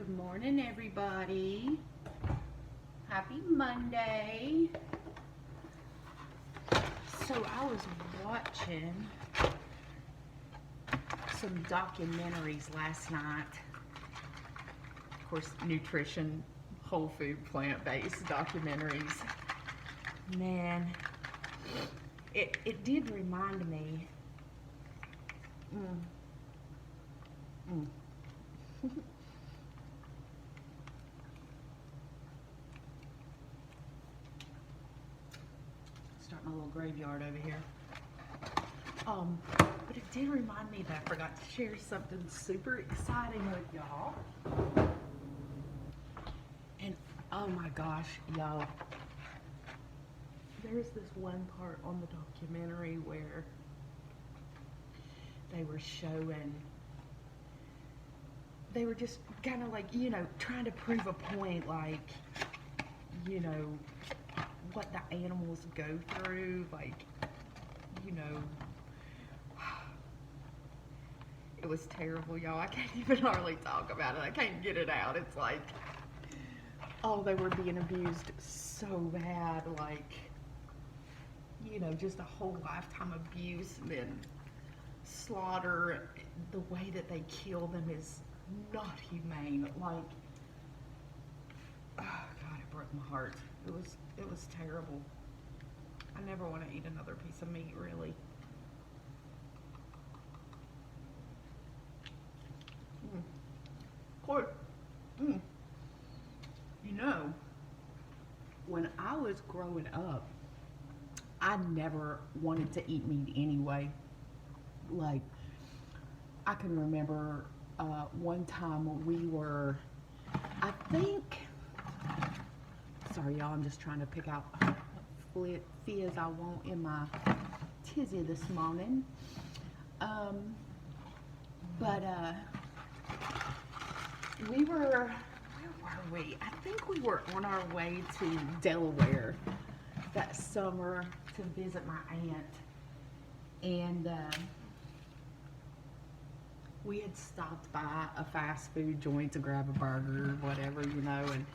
Good morning, everybody. Happy Monday. So I was watching some documentaries last night. Of course, nutrition, whole food, plant-based documentaries. Man, it did remind me. Start my little graveyard over here. But it did remind me that I forgot to share something super exciting with y'all. And oh my gosh, y'all, there's this one part on the documentary where they were showing, they were just kind of like, trying to prove a point, like, what the animals go through, like, it was terrible, y'all. I can't even hardly talk about it. I can't get it out. It's like, oh, they were being abused so bad, like, just a whole lifetime abuse, and then slaughter. The way that they kill them is not humane. Like, oh God, it broke my heart. It was terrible. I never want to eat another piece of meat, really. When I was growing up, I never wanted to eat meat anyway. Like, I can remember one time we were, I think, sorry y'all, I'm just trying to pick out what fizz I want in my tizzy this morning. We were, where were we? I think we were on our way to Delaware that summer to visit my aunt. And we had stopped by a fast food joint to grab a burger or whatever, and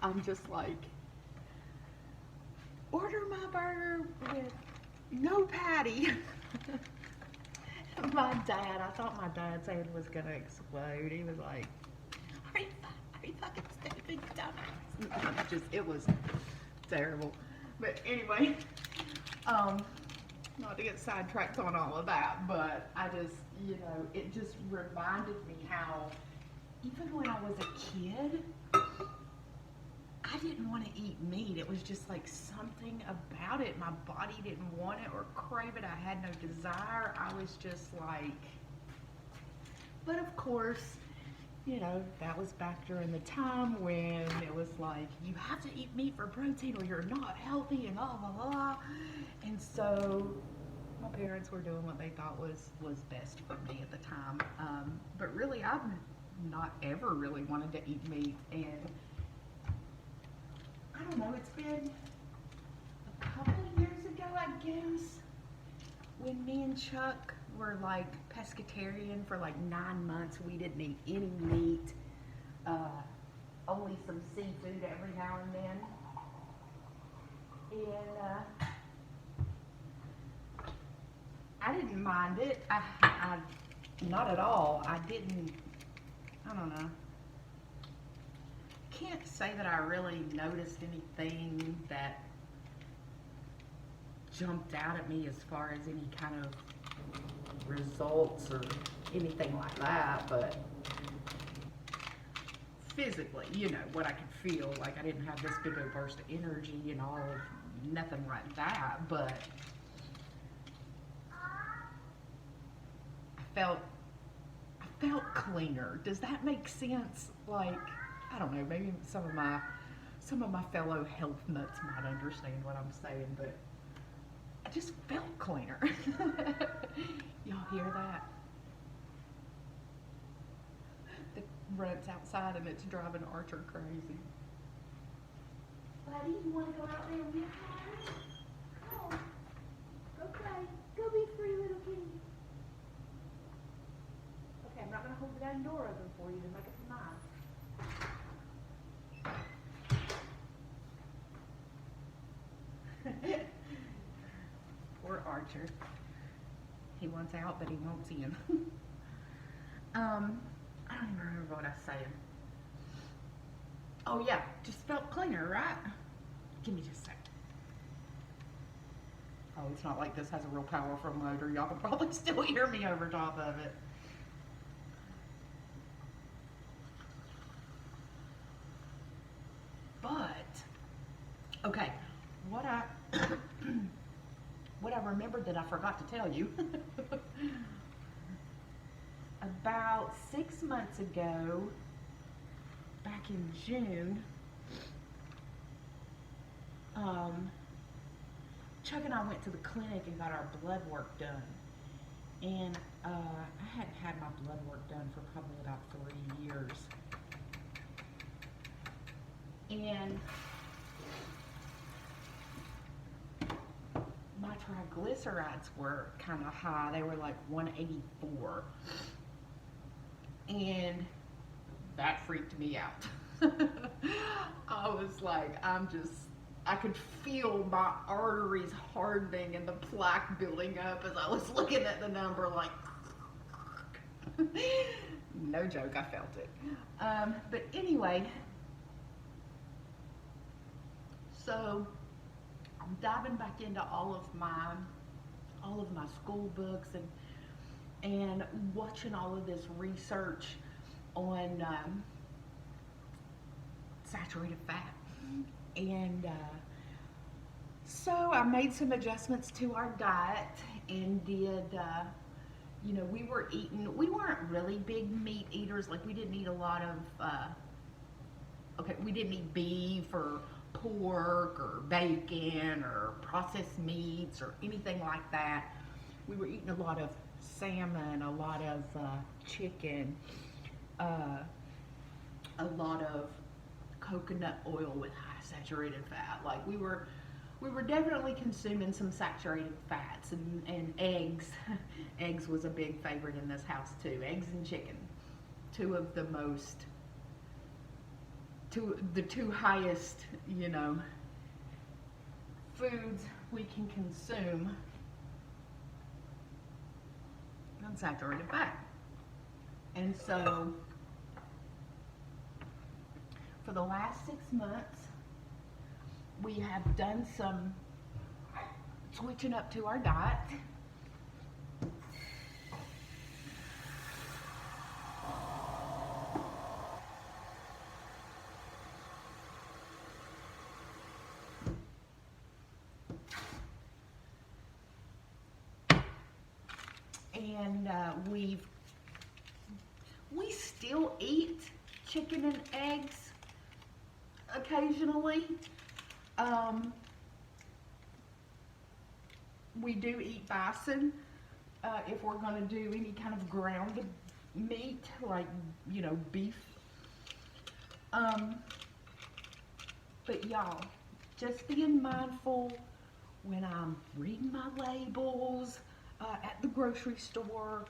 I'm just like, order my burger with no patty. My dad, I thought my dad's head was gonna explode. He was like, are you fucking stupid, dumbass? It was terrible. But anyway, not to get sidetracked on all of that, but I just, it just reminded me how, even when I was a kid, I didn't want to eat meat. It was just like something about it. My body didn't want it or crave it. I had no desire. I was just like, but of course, that was back during the time when it was like, you have to eat meat for protein or you're not healthy and blah, blah, blah. And so my parents were doing what they thought was best for me at the time. But really, I've not ever really wanted to eat meat. And I don't know, it's been a couple of years ago, I guess, when me and Chuck were like pescatarian for like 9 months. We didn't eat any meat, only some seafood every now and then. And I didn't mind it. I not at all. I don't know. Can't say that I really noticed anything that jumped out at me as far as any kind of results or anything like that, but physically, what I could feel, like I didn't have this big old burst of energy and all, nothing like that, but I felt cleaner. Does that make sense? Like, I don't know, maybe some of my fellow health nuts might understand what I'm saying, but I just felt cleaner. Y'all hear that? The runt's outside and it's driving Archer crazy. Buddy, you want to go out there with me? Go. Go play. Go be free, little kitty. Okay, I'm not going to hold the damn door open for you to make it nice. Poor Archer. He wants out, but he won't see him. I don't even remember what I said. Oh yeah, just felt cleaner, right? Give me just a sec. Oh, it's not like this has a real powerful motor. Y'all can probably still hear me over top of it. But, okay, what I what I remembered that I forgot to tell you. About 6 months ago, back in June, Chuck and I went to the clinic and got our blood work done. And I hadn't had my blood work done for probably about 3 years. And my triglycerides were kind of high. They were like 184. And that freaked me out. I was like, I could feel my arteries hardening and the plaque building up as I was looking at the number like, no joke, I felt it. But anyway, so I'm diving back into all of my school books and watching all of this research on saturated fat. And so I made some adjustments to our diet and did, we weren't really big meat eaters. Like, we didn't eat a lot of, we didn't eat beef or pork or bacon or processed meats or anything like that. We were eating a lot of salmon, a lot of chicken, a lot of coconut oil with high saturated fat. Like, we were definitely consuming some saturated fats, and eggs. Eggs was a big favorite in this house too. Eggs and chicken, the two highest, foods we can consume unsaturated fat. And so for the last 6 months, we have done some switching up to our diet. And we still eat chicken and eggs occasionally. We do eat bison if we're going to do any kind of ground meat, like, beef. But y'all, just being mindful when I'm reading my labels at the grocery store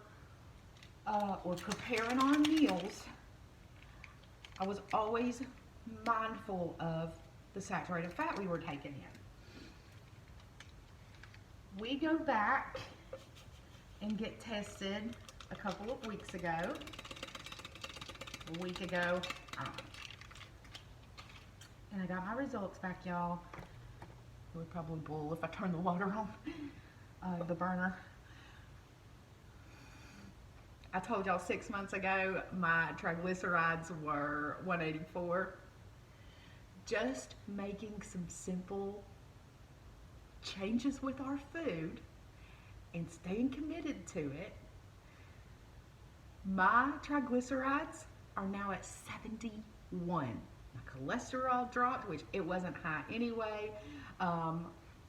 or preparing our meals, I was always mindful of the saturated fat we were taking in. We go back and get tested a couple of weeks ago. A week ago, I don't know. And I got my results back, y'all. It would probably boil if I turned the water on, the burner. I told y'all 6 months ago my triglycerides were 184. Just making some simple changes with our food and staying committed to it, my triglycerides are now at 71. My cholesterol dropped, which it wasn't high anyway.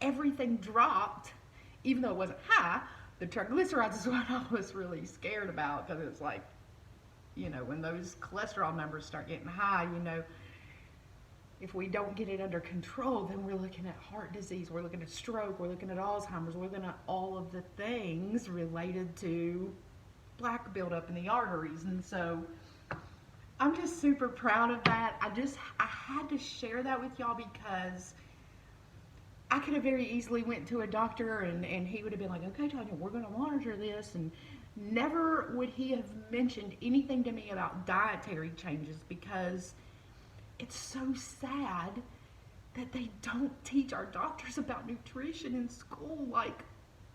Everything dropped, even though it wasn't high. The triglycerides is what I was really scared about, because it's like, when those cholesterol numbers start getting high, if we don't get it under control, then we're looking at heart disease, we're looking at stroke, we're looking at Alzheimer's, we're looking at all of the things related to plaque buildup in the arteries. And so I'm just super proud of that. I had to share that with y'all because I could have very easily went to a doctor and he would have been like, okay, Tanya, we're going to monitor this. And never would he have mentioned anything to me about dietary changes because it's so sad that they don't teach our doctors about nutrition in school. Like,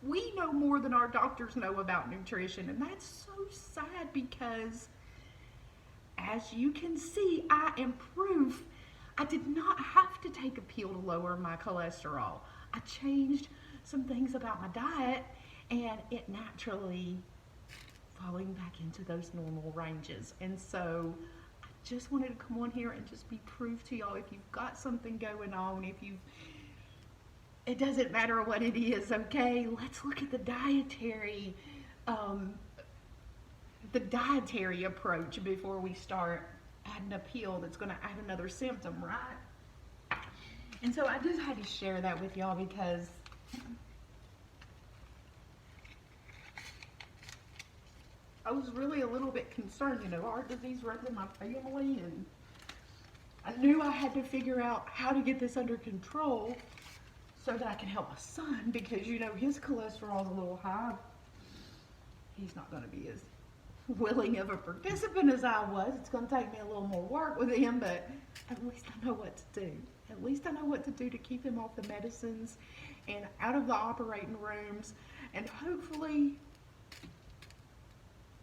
we know more than our doctors know about nutrition. And that's so sad because, as you can see, I am proof I did not have to take a pill to lower my cholesterol. I changed some things about my diet and it naturally falling back into those normal ranges. And so I just wanted to come on here and just be proof to y'all, if you've got something going on, it doesn't matter what it is, okay? Let's look at the dietary approach before we start adding a pill that's going to add another symptom, right? And so I just had to share that with y'all because I was really a little bit concerned. Heart disease runs in my family, and I knew I had to figure out how to get this under control so that I can help my son, because his cholesterol's a little high. He's not going to be as willing of a participant as I was. It's going to take me a little more work with him, but at least I know what to do. At least I know what to do to keep him off the medicines and out of the operating rooms, and hopefully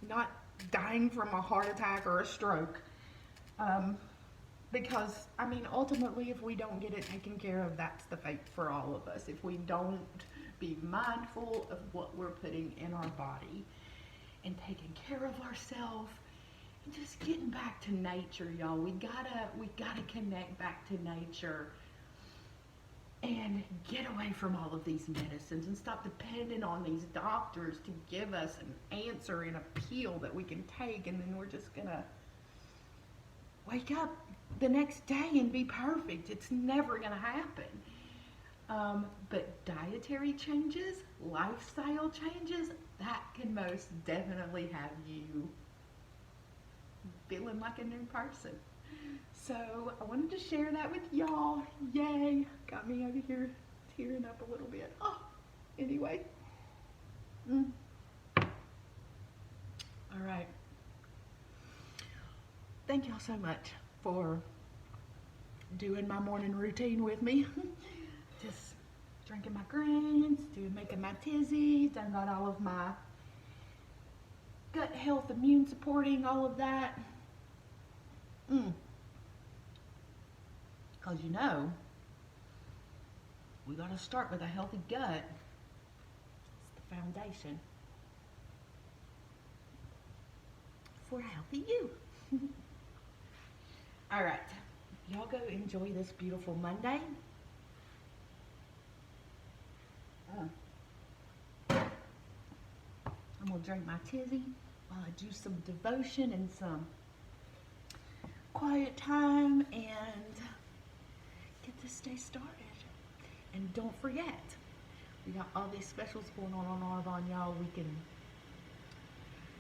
not dying from a heart attack or a stroke. Because, ultimately, if we don't get it taken care of, that's the fate for all of us. If we don't be mindful of what we're putting in our body and taking care of ourselves and just getting back to nature, y'all. We gotta connect back to nature and get away from all of these medicines and stop depending on these doctors to give us an answer in a pill that we can take, and then we're just gonna wake up the next day and be perfect. It's never gonna happen. But dietary changes, lifestyle changes, that can most definitely have you feeling like a new person. So I wanted to share that with y'all. Yay! Got me over here tearing up a little bit. Oh, anyway. All right. Thank y'all so much for doing my morning routine with me. Just drinking my greens, making my tizzy, done got all of my gut health, immune supporting, all of that. Because we got to start with a healthy gut. It's the foundation for a healthy you. All right, y'all go enjoy this beautiful Monday. I'm gonna drink my tizzy while I do some devotion and some quiet time and get this day started. And don't forget, we got all these specials going on Arbonne, y'all. We can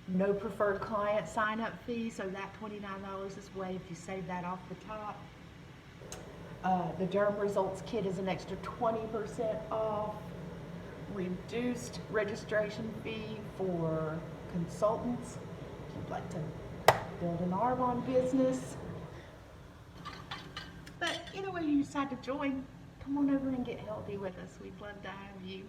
no preferred client sign up fee, so that $29 is way if you save that off the top. The Derm Results Kit is an extra 20% off. Reduced registration fee for consultants if you'd like to build an Arbonne business. But either way you decide to join, come on over and get healthy with us. We'd love to have you.